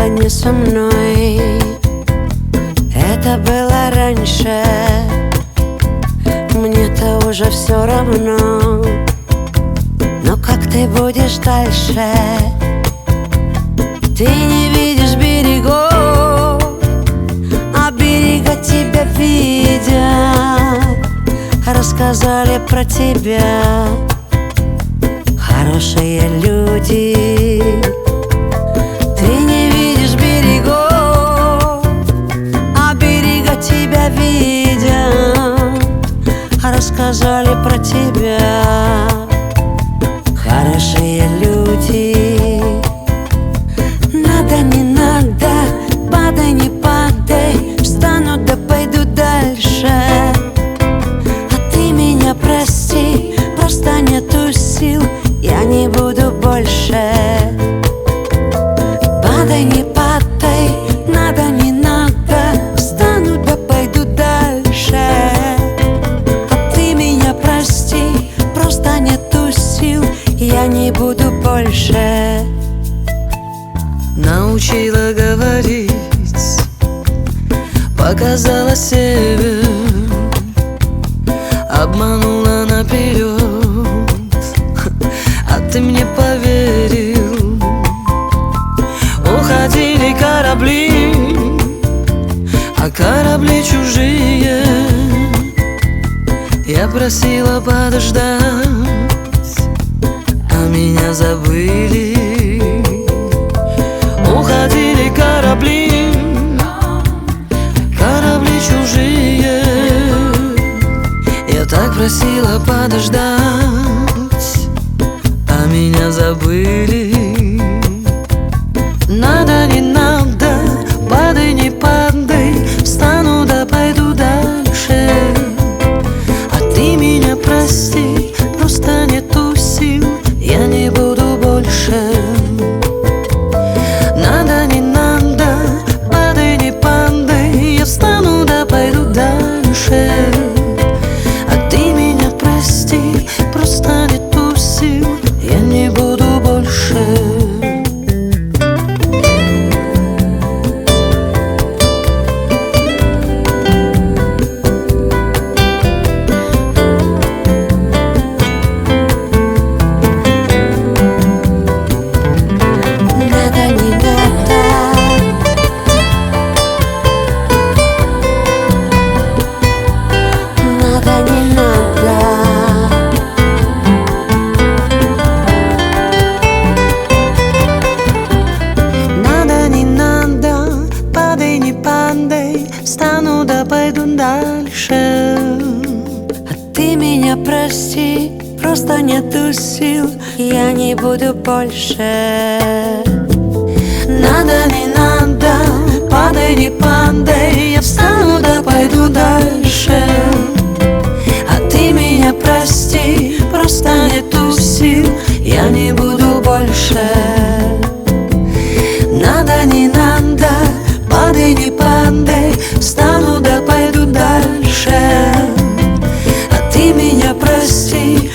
не со мной. Это было раньше, мне-то уже все равно. Но как ты будешь дальше? Ты не видишь берегов, а берега тебя видят. Рассказали про тебя хорошие люди. Ты не видишь берегов, а берега тебя видят. Рассказали про тебя хорошие люди. Надо, не надо, падай, не падай, встану да пойду дальше. А ты меня прости, просто нету сил, я не буду больше. Падай, не падай, надо, не надо, встану да пойду дальше. А ты меня прости, просто нету сил, я не буду больше. Научила говорить, показала север, обманула наперед, а ты мне поверил. Уходили корабли, а корабли чужие. Я просила подождать, а меня забыли. Уходили корабли, корабли чужие. Я так просила подождать, а меня забыли. Надо, не надо, падай, не падай, встану да пойду дальше. А ты меня прости, просто нету сил, я не буду больше. Надо, не надо, падай, не падай, я встану да пойду дальше. А ты меня прости, просто нету сил, я не буду больше. Встану да пойду дальше. А ты меня прости, просто нету сил, я не буду больше. Надо, не надо, падай, не падай, я встану да пойду дальше. А ты меня прости, просто нету сил, я не буду больше. Надо, не надо, падай, не падай, встану да пойду дальше. А ты меня прости,